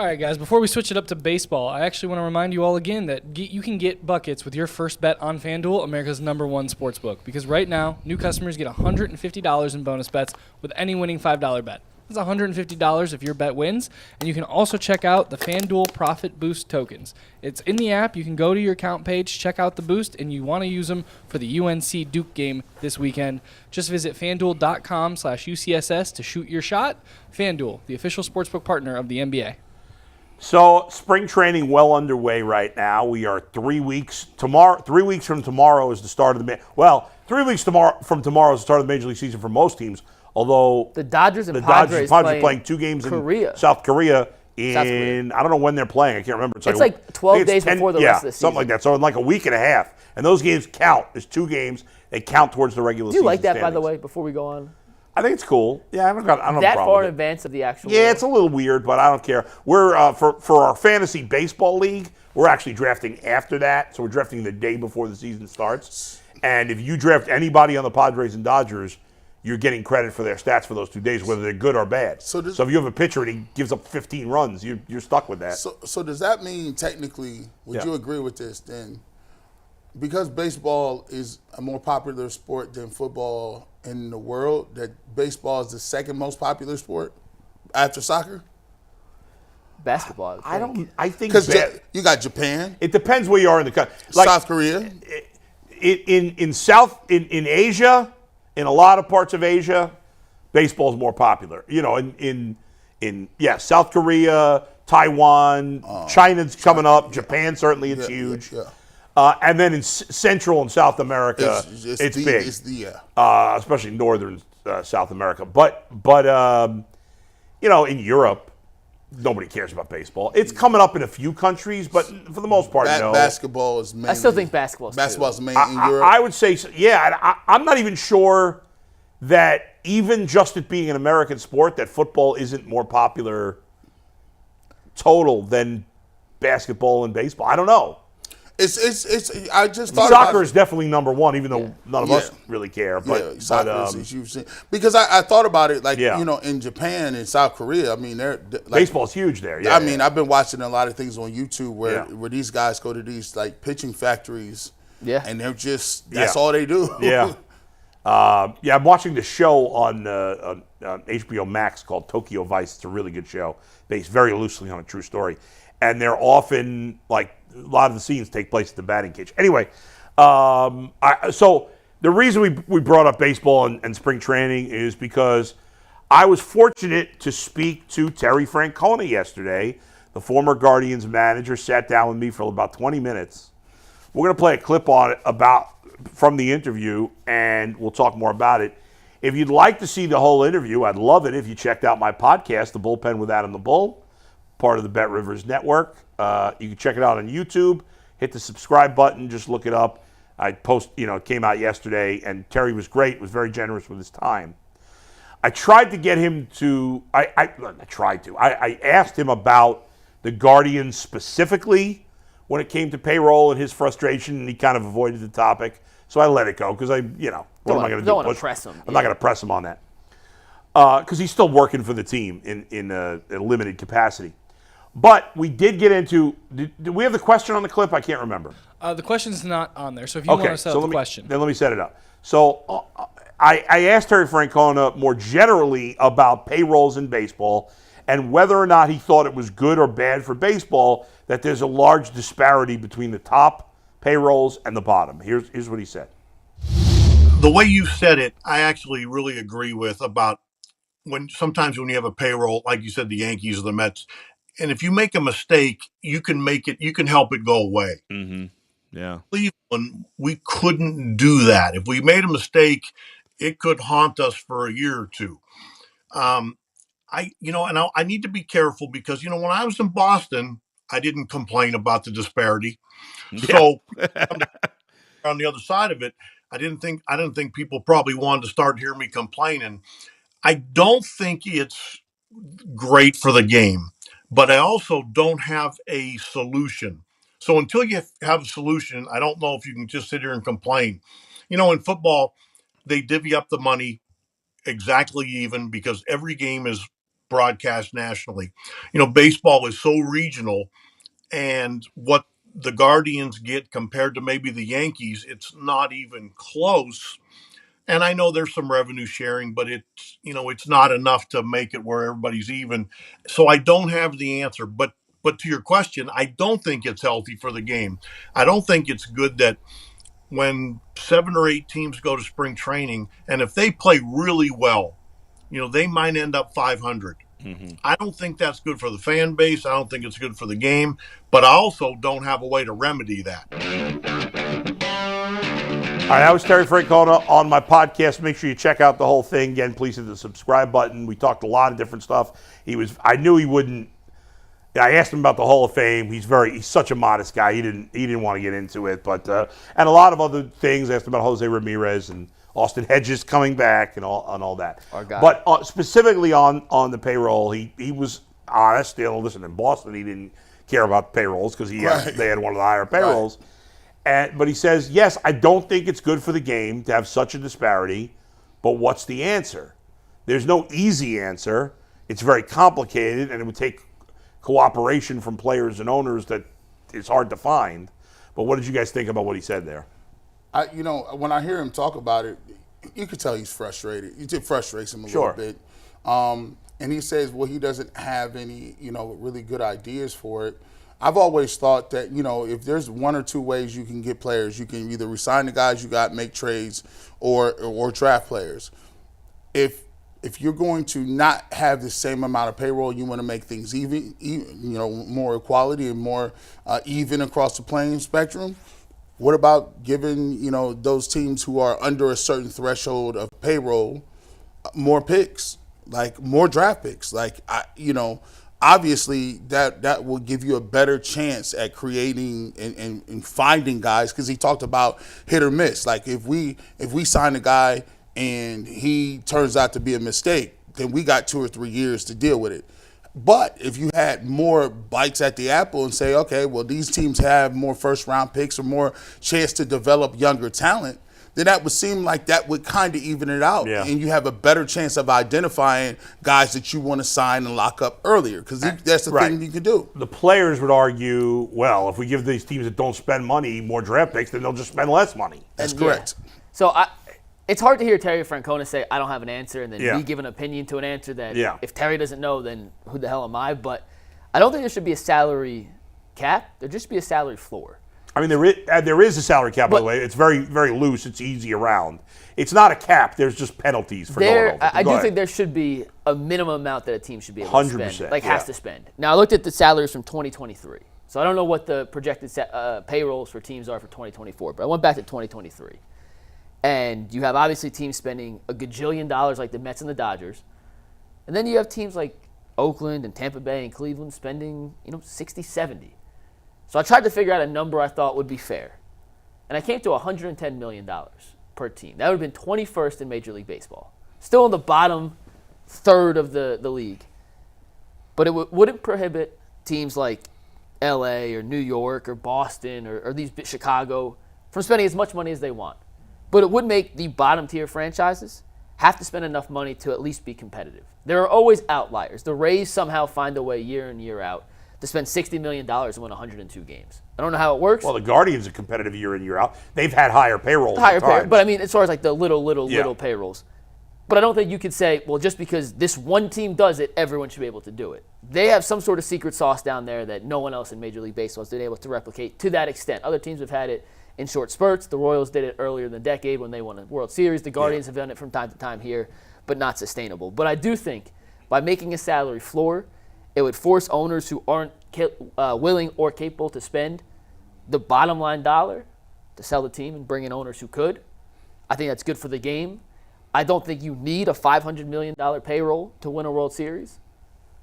All right, guys, before we switch it up to baseball, I actually want to remind you all again that you can get buckets with your first bet on FanDuel, America's #1 sports book. Because right now, new customers get $150 in bonus bets with any winning $5 bet. That's $150 if your bet wins. And you can also check out the FanDuel Profit Boost tokens. It's in the app. You can go to your account page, check out the boost, and you want to use them for the UNC Duke game this weekend. Just visit FanDuel.com/UCSS to shoot your shot. FanDuel, the official sportsbook partner of the NBA. So spring training well underway right now. We are 3 weeks tomorrow. 3 weeks from tomorrow is the start of the 3 weeks from tomorrow is the start of the Major League season for most teams. Although the Dodgers and the Padres are playing 2 games Korea. in South Korea. I don't know when they're playing. I can't remember. It's like 12 days before the rest of the season. Something like that. So in like a week and a half. And those games count. There's 2 games. They count towards the regular season. Do you like that, standings. by the way, before we go on? I think it's cool. Yeah, I don't have a that problem far with in it. advance of the actual. Yeah, it's a little weird, but I don't care. We're for our fantasy baseball league, we're actually drafting after that, so we're drafting the day before the season starts. And if you draft anybody on the Padres and Dodgers, you're getting credit for their stats for those 2 days, whether they're good or bad. So if you have a pitcher and he gives up 15 runs, you're stuck with that. So does that mean technically? Would you agree with this then? Because baseball is a more popular sport than football in the world, that baseball is the second most popular sport after soccer? Basketball, I think because you got Japan. It depends where you are in the country. Like, South Korea. In Asia, in a lot of parts of Asia, baseball is more popular. You know, in South Korea, Taiwan, China's coming up. Japan certainly it's huge. And then in Central and South America, it's big. Especially northern South America. But in Europe, nobody cares about baseball. It's coming up in a few countries, but for the most part, no. Basketball is mainly. I still think basketball's main in Europe. I would say, yeah. I'm not even sure that even just it being an American sport, that football isn't more popular total than basketball and baseball. I don't know. I just thought soccer is definitely #1, even though none of us really care. But soccer is huge. Because I thought about it, in Japan and South Korea. I mean, baseball's huge there. I mean, I've been watching a lot of things on YouTube where these guys go to these pitching factories. Yeah, and they're just that's all they do. Yeah. I'm watching the show on HBO Max called Tokyo Vice. It's a really good show, based very loosely on a true story. And they're often, a lot of the scenes take place at the batting cage. Anyway, so the reason we brought up baseball and spring training is because I was fortunate to speak to Terry Francona yesterday. The former Guardians manager sat down with me for about 20 minutes. We're going to play a clip from the interview, and we'll talk more about it. If you'd like to see the whole interview, I'd love it if you checked out my podcast, The Bullpen with Adam the Bull, part of the Bet Rivers Network. You can check it out on YouTube. Hit the subscribe button. Just look it up. It came out yesterday, and Terry was great, was very generous with his time. I tried to get him to, I asked him about the Guardians specifically when it came to payroll and his frustration, and he kind of avoided the topic. So I let it go because what am I going to do? Don't want to press him. I'm not going to press him on that. Because he's still working for the team in a limited capacity. But we did get into, did we have the question on the clip? I can't remember. The question's not on there, so if you want to set up the question. Then let me set it up. So I asked Terry Francona more generally about payrolls in baseball and whether or not he thought it was good or bad for baseball that there's a large disparity between the top payrolls and the bottom. Here's what he said. The way you said it, I actually really agree with about sometimes when you have a payroll, like you said, the Yankees or the Mets, and if you make a mistake, you can help it go away. Mm-hmm. Yeah. Cleveland, we couldn't do that. If we made a mistake, it could haunt us for a year or two. I need to be careful because, when I was in Boston, I didn't complain about the disparity. Yeah. So on the other side of it, I didn't think people probably wanted to start hearing me complaining. I don't think it's great for the game, but I also don't have a solution. So until you have a solution, I don't know if you can just sit here and complain. In football, they divvy up the money exactly even because every game is broadcast nationally. Baseball is so regional, and what the Guardians get compared to maybe the Yankees, it's not even close. And I know there's some revenue sharing, but it's not enough to make it where everybody's even. So I don't have the answer. But to your question, I don't think it's healthy for the game. I don't think it's good that when 7 or 8 teams go to spring training, and if they play really well, they might end up 500. I don't think that's good for the fan base. I don't think it's good for the game, but I also don't have a way to remedy that. All right, that was Terry Francona on my podcast. Make sure you check out the whole thing. Again, please hit the subscribe button. We talked a lot of different stuff. I knew he wouldn't. I asked him about the Hall of Fame. He's such a modest guy. He didn't want to get into it, but and a lot of other things. I asked him about Jose Ramirez and Austin Hedges coming back and all that. Our guy. But specifically on the payroll, he was honest. Listen, in Boston, he didn't care about payrolls because they had one of the higher payrolls. Right. But he says, yes, I don't think it's good for the game to have such a disparity, but what's the answer? There's no easy answer. It's very complicated, and it would take cooperation from players and owners that is hard to find. But what did you guys think about what he said there? When I hear him talk about it, you could tell he's frustrated. It frustrates him a little bit. And he says, well, he doesn't have any, really good ideas for it. I've always thought that, if there's one or two ways you can get players, you can either resign the guys you got, make trades, or draft players. If you're going to not have the same amount of payroll, you want to make things even, more equality and more even across the playing spectrum. What about giving, those teams who are under a certain threshold of payroll more picks, like more draft picks? Obviously that will give you a better chance at creating and finding guys, because he talked about hit or miss. Like if we sign a guy and he turns out to be a mistake, then we got 2 or 3 years to deal with it. But if you had more bites at the apple and say, okay, well, these teams have more first-round picks or more chance to develop younger talent, then that would seem like that would kind of even it out. Yeah. And you have a better chance of identifying guys that you want to sign and lock up earlier, because that's the thing you can do. The players would argue, well, if we give these teams that don't spend money more draft picks, then they'll just spend less money. That's correct. Yeah. So it's hard to hear Terry Francona say, I don't have an answer, and then me give an opinion to an answer that if Terry doesn't know, then who the hell am I? But I don't think there should be a salary cap. There just be a salary floor. I mean, there is a salary cap, by the way. It's very, very loose. It's easy around. It's not a cap. There's just penalties for going over. I do think there should be a minimum amount that a team should be able to spend, 100%, has to spend. Now, I looked at the salaries from 2023. So I don't know what the projected payrolls for teams are for 2024, but I went back to 2023. And you have obviously teams spending a gajillion dollars like the Mets and the Dodgers. And then you have teams like Oakland and Tampa Bay and Cleveland spending, 60, 70. So I tried to figure out a number I thought would be fair. And I came to $110 million per team. That would have been 21st in Major League Baseball. Still in the bottom third of the league. But it wouldn't prohibit teams like LA or New York or Boston or these Chicago from spending as much money as they want. But it would make the bottom tier franchises have to spend enough money to at least be competitive. There are always outliers. The Rays somehow find a way year in, year out to spend $60 million and win 102 games. I don't know how it works. Well, the Guardians are competitive year in, year out. They've had higher payrolls. But I mean, as far as like the little payrolls. But I don't think you could say, well, just because this one team does it, everyone should be able to do it. They have some sort of secret sauce down there that no one else in Major League Baseball has been able to replicate to that extent. Other teams have had it in short spurts. The Royals did it earlier in the decade when they won a World Series. The Guardians have done it from time to time here, but not sustainable. But I do think by making a salary floor, it would force owners who aren't willing or capable to spend the bottom line dollar to sell the team and bring in owners who could. I think that's good for the game. I don't think you need a $500 million payroll to win a World Series,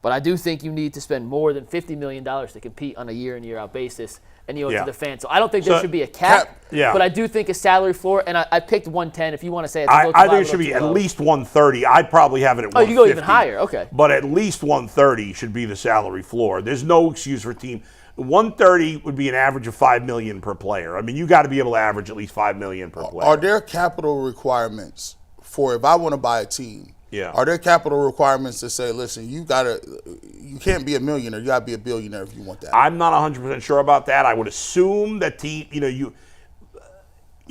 but I do think you need to spend more than $50 million to compete on a year in, year out basis and you owe it to the fans. So I don't think there should be a cap, but I do think a salary floor, and I picked 110. If you want to say it's a I think it should be at least 130. I'd probably have it at 150. Oh, you go even higher, okay. But at least 130 should be the salary floor. There's no excuse for a team. 130 would be an average of $5 million per player. I mean, you got to be able to average at least $5 million per player. Are there capital requirements for if I want to buy a team Yeah. Are there capital requirements to say, listen, you can't be a millionaire, you gotta be a billionaire if you want that? I'm not 100% sure about that. I would assume that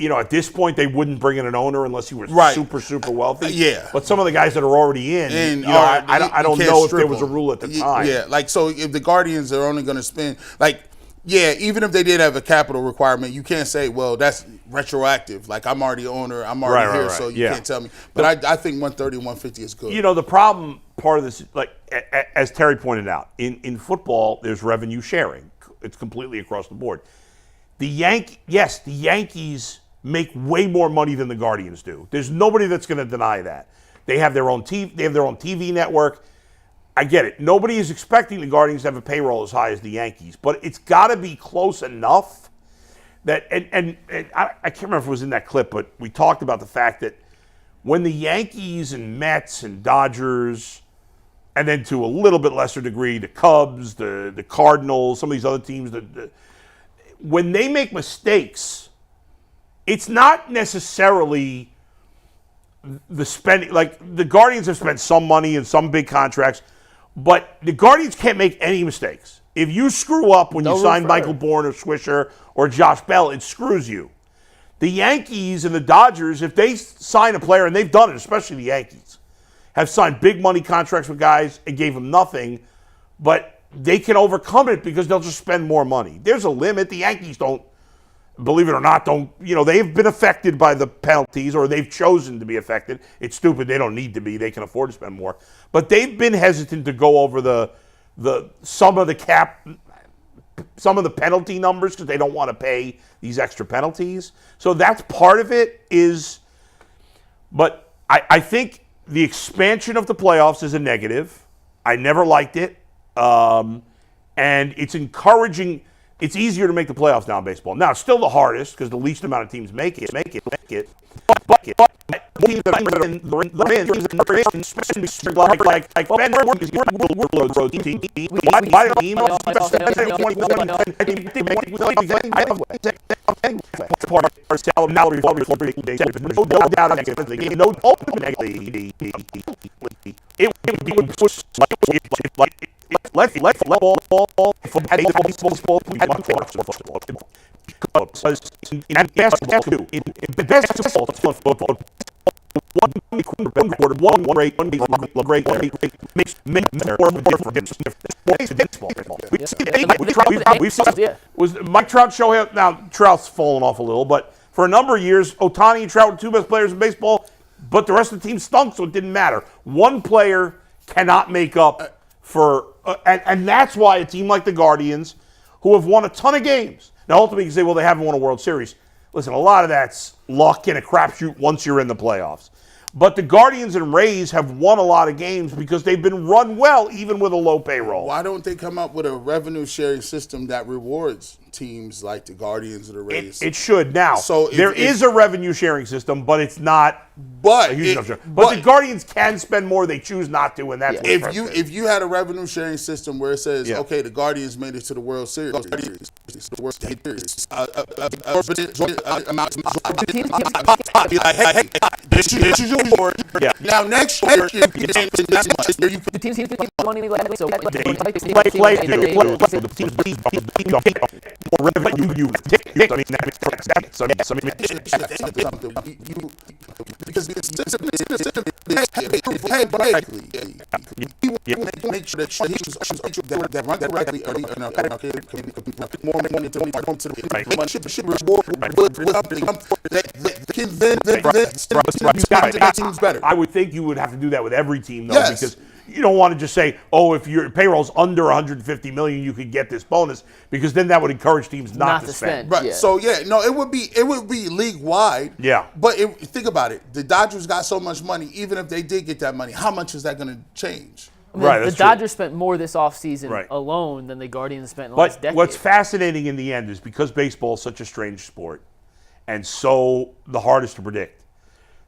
at this point they wouldn't bring in an owner unless he was super, super wealthy. Yeah. But some of the guys that are already in, I don't know if there was a rule at the time. Yeah, like, so if the Guardians are only going to spend, like, yeah, even if they did have a capital requirement, you can't say, well, that's retroactive. Like, I'm already owner, I'm already here, so you can't tell me. But I think 130, 150 is good. The problem, part of this, like, as Terry pointed out, in football, there's revenue sharing. It's completely across the board. The Yankees make way more money than the Guardians do. There's nobody that's going to deny that. They have their own TV network. I get it. Nobody is expecting the Guardians to have a payroll as high as the Yankees, but it's got to be close enough that and I can't remember if it was in that clip, but we talked about the fact that when the Yankees and Mets and Dodgers, and then to a little bit lesser degree the Cubs, the Cardinals, some of these other teams, when they make mistakes, it's not necessarily the spending. Like, the Guardians have spent some money in some big contracts, but the Guardians can't make any mistakes. If you screw up when you sign Michael Bourne or Swisher or Josh Bell, it screws you. The Yankees and the Dodgers, if they sign a player, and they've done it, especially the Yankees, have signed big money contracts with guys and gave them nothing, but they can overcome it because they'll just spend more money. There's a limit. The Yankees don't, believe it or not, they've been affected by the penalties, or they've chosen to be affected. It's stupid. They don't need to be. They can afford to spend more. But they've been hesitant to go over some of the penalty numbers because they don't want to pay these extra penalties. So that's part of it but I think the expansion of the playoffs is a negative. I never liked it. And it's encouraging. It's easier to make the playoffs now in baseball. Now, it's still the hardest because the least amount of teams make it. But teams that are in Let's let ball from in basketball too. In basketball, football, one great makes more difference. We've seen was Mike Trout show up. Now Trout's fallen off a little, but for a number of years, Ohtani and Trout were two best players in baseball. But the rest of the team stunk, so it didn't matter. One player cannot make up for, and that's why a team like the Guardians, who have won a ton of games. Now, ultimately, you can say, well, they haven't won a World Series. Listen, a lot of that's luck and a crapshoot once you're in the playoffs. But the Guardians and Rays have won a lot of games because they've been run well, even with a low payroll. Why don't they come up with a revenue sharing system that rewards teams like the Guardians or the Rays? It should. Now, so there is a revenue sharing system, but it's not a huge enough. But the Guardians can spend more. They choose not to, and that's if you had a revenue sharing system where it says, okay, the Guardians made it to the World Series, this is your reward. Now next year, you put the teams money so because make sure that run directly more money to teams better. I would think you would have to do that with every team, though, because you don't want to just say, oh, if your payroll's under $150 million, you could get this bonus, because then that would encourage teams not to spend. Right. Yeah. So it would be league wide. Yeah. But think about it. The Dodgers got so much money. Even if they did get that money, how much is that going to change? The Dodgers spent more this offseason alone than the Guardians spent in the last decade. What's fascinating in the end is because baseball is such a strange sport and so the hardest to predict,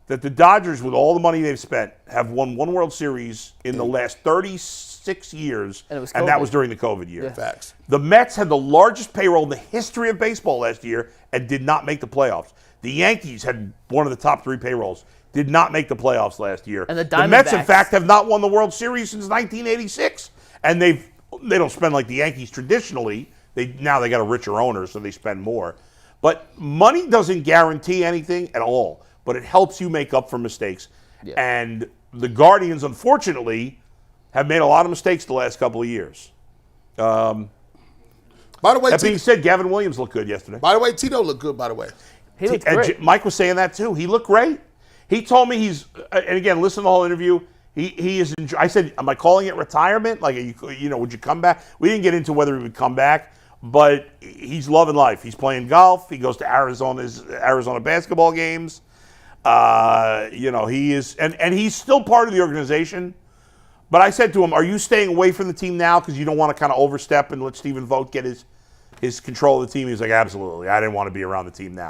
that the Dodgers, with all the money they've spent, have won one World Series in the last 36 years, and that was during the COVID year. Yeah. Facts. The Mets had the largest payroll in the history of baseball last year and did not make the playoffs. The Yankees had one of the top three payrolls. did not make the playoffs last year. And the Mets, in Diamondbacks- fact, have not won the World Series since 1986, and they don't spend like the Yankees traditionally. Now they got a richer owner, so they spend more. But money doesn't guarantee anything at all, but it helps you make up for mistakes. Yeah. And the Guardians, unfortunately, have made a lot of mistakes the last couple of years. By the way, That being said, Gavin Williams looked good yesterday. Tito looked good. By the way, He looked great. Mike was saying that too. He looked great. He told me and again, listen to the whole interview. He is. I said, am I calling it retirement? Like, would you come back? We didn't get into whether he would come back, but he's loving life. He's playing golf. He goes to Arizona basketball games. He is, and he's still part of the organization. But I said to him, are you staying away from the team now because you don't want to kind of overstep and let Stephen Vogt get his control of the team? He was like, absolutely. I didn't want to be around the team now.